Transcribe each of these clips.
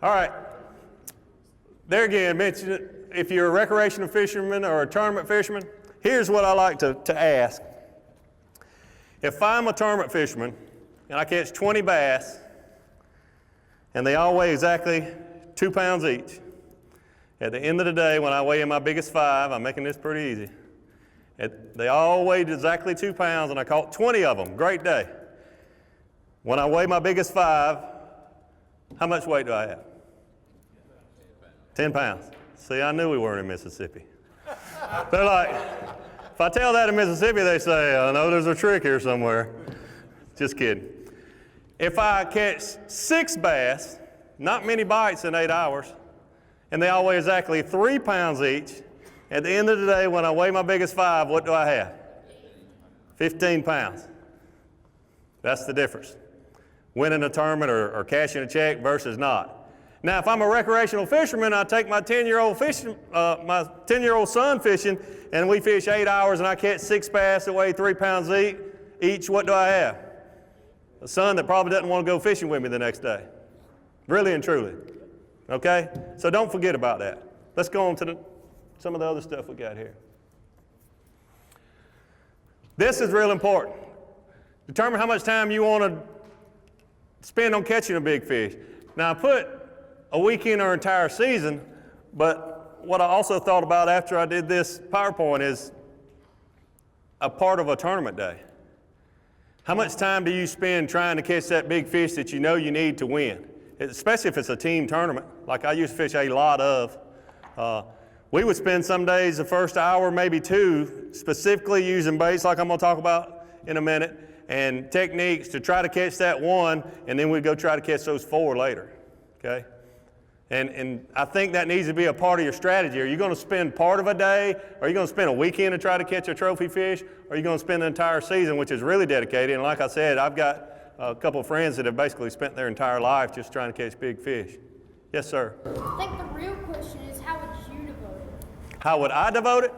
All right. There again, mention it. If you're a recreational fisherman or a tournament fisherman, here's what I like to ask. If I'm a tournament fisherman and I catch 20 bass and they all weigh exactly 2 pounds each, at the end of the day when I weigh in my biggest 5, I'm making this pretty easy. They all weighed exactly 2 pounds and I caught 20 of them, great day. When I weigh my biggest 5, how much weight do I have? 10 pounds. See, I knew we weren't in Mississippi. They're like, if I tell that in Mississippi, they say, I know there's a trick here somewhere. Just kidding. If I catch 6 bass, not many bites in 8 hours, and they all weigh exactly 3 pounds each, at the end of the day, when I weigh my biggest 5, what do I have? 15 pounds. That's the difference. Winning a tournament or cashing a check versus not. Now, if I'm a recreational fisherman, I take my 10-year-old son fishing, and we fish 8 hours, and I catch 6 bass that weigh 3 pounds each. What do I have? A son that probably doesn't want to go fishing with me the next day. Really and truly. Okay? So don't forget about that. Let's go on to some of the other stuff we got here. This is real important. Determine how much time you want to spend on catching a big fish. Now, I put a weekend or entire season, but what I also thought about after I did this PowerPoint is a part of a tournament day. How much time do you spend trying to catch that big fish that you know you need to win? Especially if it's a team tournament, like I used to fish a lot of. We would spend some days the first hour, maybe 2, specifically using baits like I'm going to talk about in a minute, and techniques to try to catch that one, and then we'd go try to catch those 4 later, okay? And I think that needs to be a part of your strategy. Are you going to spend part of a day? Are you going to spend a weekend to try to catch a trophy fish? Or are you going to spend the entire season, which is really dedicated? And like I said, I've got a couple of friends that have basically spent their entire life just trying to catch big fish. Yes, sir? I think the real question is, how would you devote it? How would I devote it?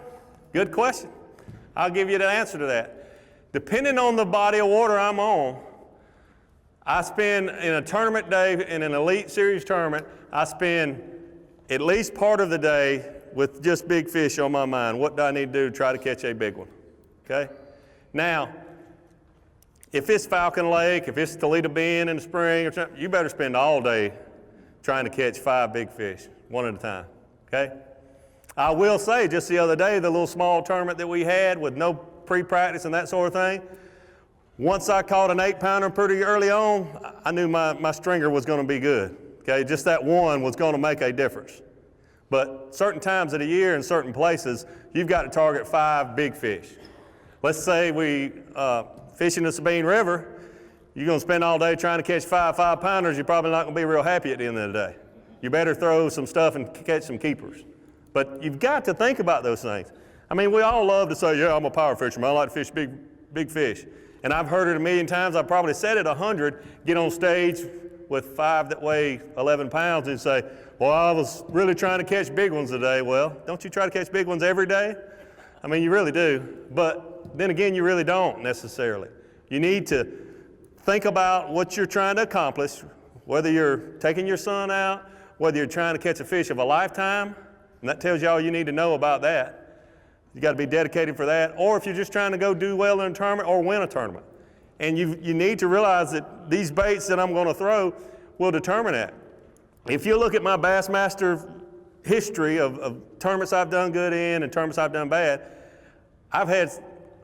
Good question. I'll give you the answer to that. Depending on the body of water I'm on, I spend in a tournament day, in an elite series tournament, I spend at least part of the day with just big fish on my mind. What do I need to do to try to catch a big one? Okay? Now, if it's Falcon Lake, if it's Toledo Bend in the spring or something, you better spend all day trying to catch 5 big fish, one at a time. Okay? I will say, just the other day, the little small tournament that we had with no pre-practice and that sort of thing, once I caught an 8-pounder pretty early on, I knew my stringer was going to be good. Okay, just that one was going to make a difference. But certain times of the year in certain places, you've got to target 5 big fish. Let's say we fishing the Sabine River, you're going to spend all day trying to catch 5 5-pounders, you're probably not going to be real happy at the end of the day. You better throw some stuff and catch some keepers. But you've got to think about those things. I mean, we all love to say, yeah, I'm a power fisherman, I like to fish big fish. And I've heard it a million times, I've probably said it 100, get on stage with 5 that weigh 11 pounds and say, well, I was really trying to catch big ones today. Well, don't you try to catch big ones every day? I mean, you really do. But then again, you really don't necessarily. You need to think about what you're trying to accomplish, whether you're taking your son out, whether you're trying to catch a fish of a lifetime, and that tells you all you need to know about that. You got to be dedicated for that. Or if you're just trying to go do well in a tournament or win a tournament. And you need to realize that these baits that I'm going to throw will determine that. If you look at my Bassmaster history of tournaments I've done good in and tournaments I've done bad, I've had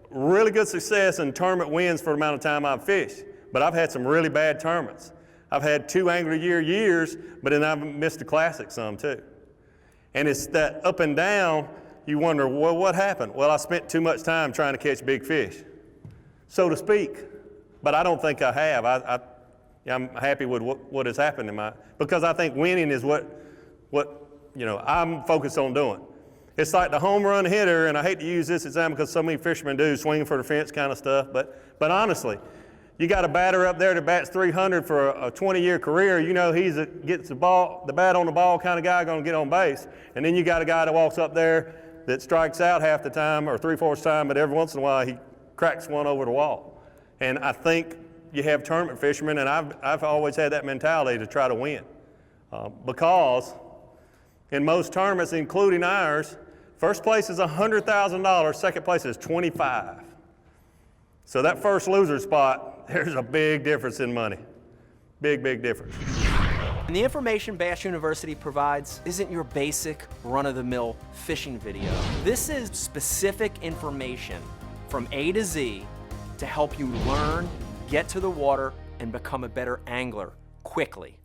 really good success in tournament wins for the amount of time I've fished. But I've had some really bad tournaments. I've had 2 Angler of the Year years, but then I've missed the Classic some too. And it's that up and down, you wonder, well, what happened? Well, I spent too much time trying to catch big fish, so to speak. But I don't think I have. I'm happy with what has happened in because I think winning is what I'm focused on doing. It's like the home run hitter, and I hate to use this example because so many fishermen do, swinging for the fence kind of stuff, but honestly, you got a batter up there that bats 300 for a 20-year career, you know he's gets the bat on the ball kind of guy going to get on base, and then you got a guy that walks up there that strikes out half the time or 3/4 time, but every once in a while he cracks one over the wall. And I think you have tournament fishermen, and I've always had that mentality to try to win. Because in most tournaments, including ours, first place is $100,000, second place is $25,000. So that first loser spot, there's a big difference in money. Big, big difference. And the information Bass University provides isn't your basic run-of-the-mill fishing video. This is specific information from A to Z to help you learn, get to the water, and become a better angler quickly.